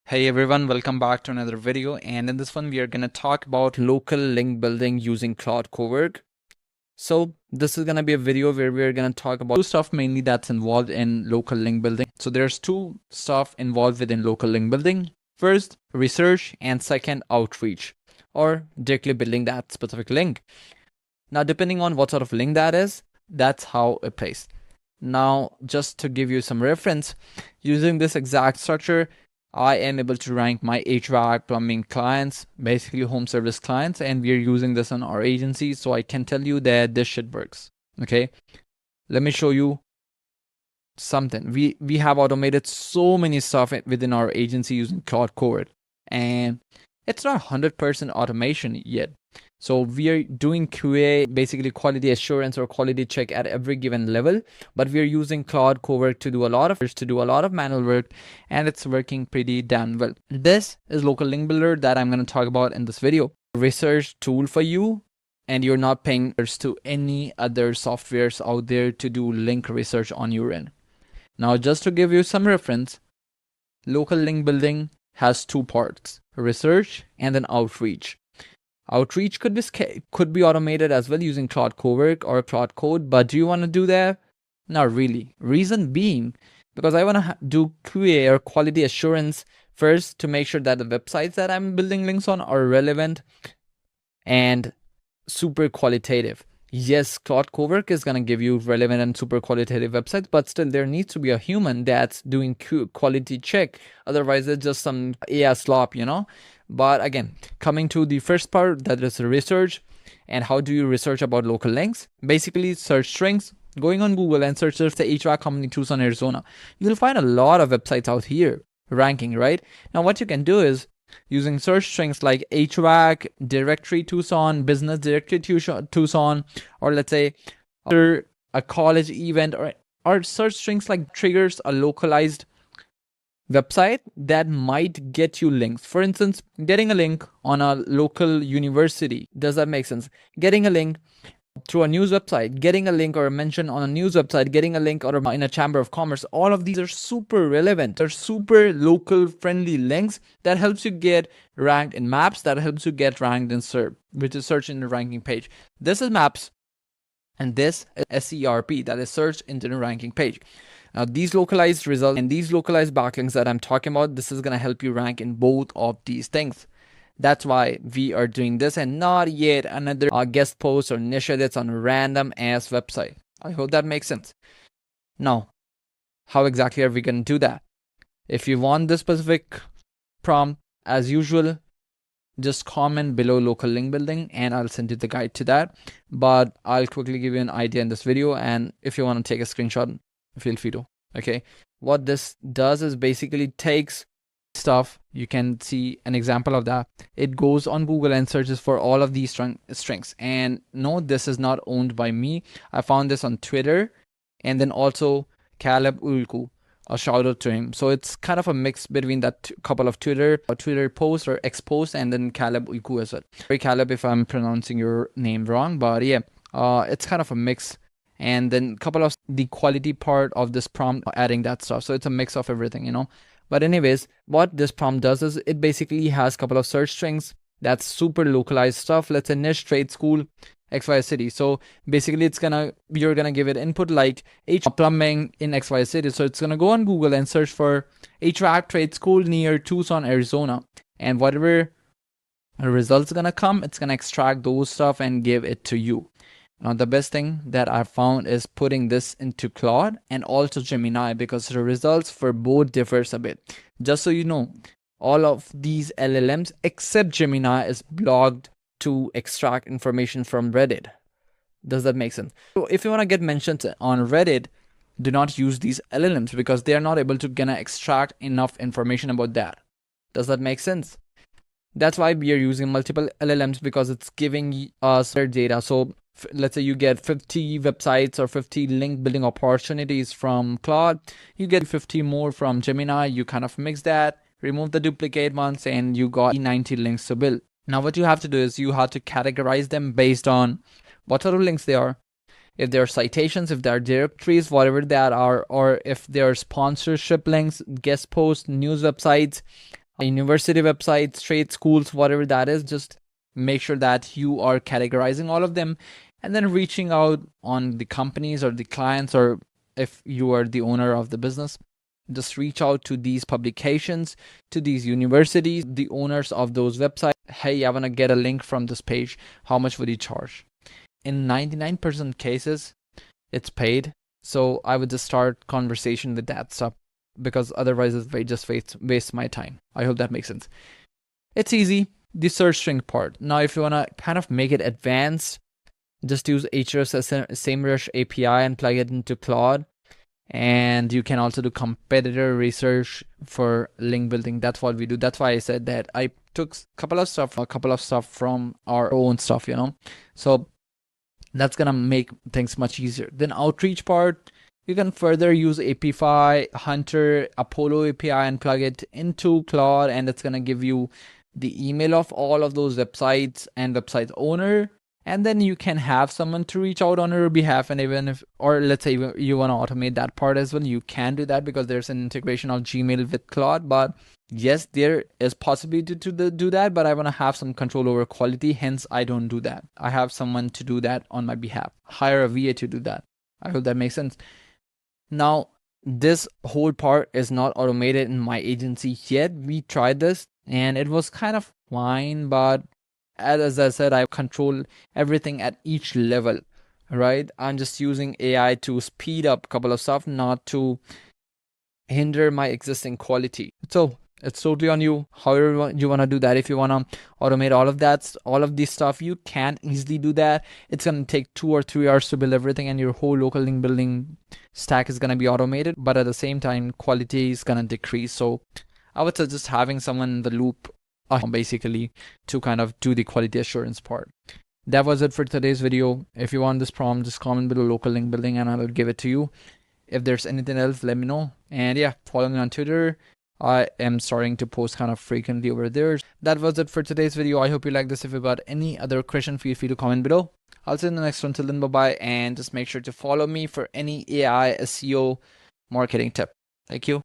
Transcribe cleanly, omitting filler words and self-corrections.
Hey everyone, welcome back to another video, and in this one we are going to talk about local link building using Claude Cowork. So this is going to be a video where we're going to talk about two stuff mainly that's involved in local link building. So there's two stuff involved within local link building. First, research, and second, outreach, or directly building that specific link. Now, depending on what sort of link that is, that's how it plays. Now, just to give you some reference, using this exact structure, I am able to rank my HVAC plumbing clients, basically home service clients, and we are using this on our agency. So I can tell you that this shit works. Okay. Let me show you something. We have automated so many stuff within our agency using Claude Code, and it's not 100% automation yet. So we are doing QA, basically quality assurance or quality check at every given level, but we are using Claude Cowork to do a lot of manual work, and it's working pretty damn well. This is local link builder that I'm going to talk about in this video. Research tool for you, and you're not paying to any other softwares out there to do link research on your end. Now, just to give you some reference, local link building has two parts: research and then outreach. Outreach could be automated as well using Claude Cowork or Claude Code, but do you want to do that? Not really. Reason being, because I want to do QA or quality assurance first to make sure that the websites that I'm building links on are relevant and super qualitative. Yes, Claude Cowork is going to give you relevant and super qualitative websites, but still there needs to be a human that's doing quality check. Otherwise, it's just some AI slop, you know? But again, coming to the first part, that is research. And how do you research about local links? Basically, search strings. Going on Google and search the HVAC company Tucson, Arizona. You'll find a lot of websites out here ranking, right? Now, what you can do is, using search strings like HVAC, directory Tucson, business directory Tucson, or let's say a college event, or search strings like triggers a localized website that might get you links. For instance, getting a link on a local university. Does that make sense? Getting a link through a news website, getting a link or a mention on a news website, getting a link or in a chamber of commerce. All of these are super relevant. They're super local friendly links that helps you get ranked in maps, that helps you get ranked in SERP, which is search engine ranking page. This is maps, and this is SERP, that is search engine ranking page. Now, these localized results and these localized backlinks that I'm talking about, this is going to help you rank in both of these things. That's why we are doing this and not yet another guest post or niche edits on a random ass website. I hope that makes sense. Now, how exactly are we going to do that? If you want this specific prompt, as usual, just comment below local link building and I'll send you the guide to that. But I'll quickly give you an idea in this video, and if you want to take a screenshot, feel free to. Okay, what this does is basically takes stuff. You can see an example of that. It goes on Google and searches for all of these strings. And no, this is not owned by me. I found this on Twitter, and then also Caleb Ulku. A shout out to him. So it's kind of a mix between that couple of Twitter posts or X posts, and then Caleb Ulku as well. Sorry, Caleb, if I'm pronouncing your name wrong, but yeah, it's kind of a mix. And then a couple of the quality part of this prompt, adding that stuff. So it's a mix of everything, you know. But anyways, what this prompt does is it basically has a couple of search strings that's super localized stuff. Let's say niche trade school XY city. So basically you're gonna give it input like plumbing in XY city. So it's gonna go on Google and search for HVAC trade school near Tucson, Arizona. And whatever results gonna come, it's gonna extract those stuff and give it to you. Now, the best thing that I found is putting this into Claude and also Gemini, because the results for both differs a bit. Just so you know, all of these LLMs except Gemini is blocked to extract information from Reddit. Does that make sense? So if you want to get mentioned on Reddit, do not use these LLMs because they are not able to extract enough information about that. Does that make sense? That's why we are using multiple LLMs, because it's giving us their data. So let's say you get 50 websites or 50 link building opportunities from Claude, you get 50 more from Gemini. You kind of mix that, remove the duplicate ones, and you got 90 links to build. Now, what you have to do is you have to categorize them based on what sort of links they are. If they're citations, if they're directories, whatever that are, or if they're sponsorship links, guest posts, news websites, university websites, trade schools, whatever that is. Just make sure that you are categorizing all of them and then reaching out on the companies or the clients, or if you are the owner of the business, just reach out to these publications, to these universities, the owners of those websites. Hey, I want to get a link from this page. How much would you charge? In 99% cases, it's paid. So I would just start conversation with that stuff, because otherwise it just waste my time. I hope that makes sense. It's easy. The search string part. Now, if you want to kind of make it advanced, just use Ahrefs SEMrush API and plug it into Claude. And you can also do competitor research for link building. That's what we do. That's why I said that I took a couple of stuff from our own stuff, you know. So that's gonna make things much easier. Then outreach part, you can further use Apify, Hunter, Apollo API and plug it into Claude, and it's gonna give you the email of all of those websites and website owner. And then you can have someone to reach out on your behalf. And even if, or let's say you want to automate that part as well, you can do that because there's an integration of Gmail with Claude. But yes, there is possibility to do that, but I want to have some control over quality. Hence, I don't do that. I have someone to do that on my behalf. Hire a VA to do that. I hope that makes sense. Now, this whole part is not automated in my agency yet. We tried this and it was kind of fine, but as I said, I control everything at each level, right? I'm just using AI to speed up a couple of stuff, not to hinder my existing quality. So it's totally on you, however you want to do that. If you want to automate all of that, all of this stuff, you can easily do that. It's going to take 2 or 3 hours to build everything, and your whole local link building stack is going to be automated. But at the same time, quality is going to decrease. So I would suggest having someone in the loop basically to kind of do the quality assurance part. That was it for today's video. If you want this prompt, just comment below local link building and I'll give it to you. If there's anything else, let me know. And yeah, follow me on Twitter. I am starting to post kind of frequently over there. That was it for today's video. I hope you liked this. If you got any other question, feel free to comment below. I'll see you in the next one. Till then, bye-bye. And just make sure to follow me for any AI SEO marketing tip. Thank you.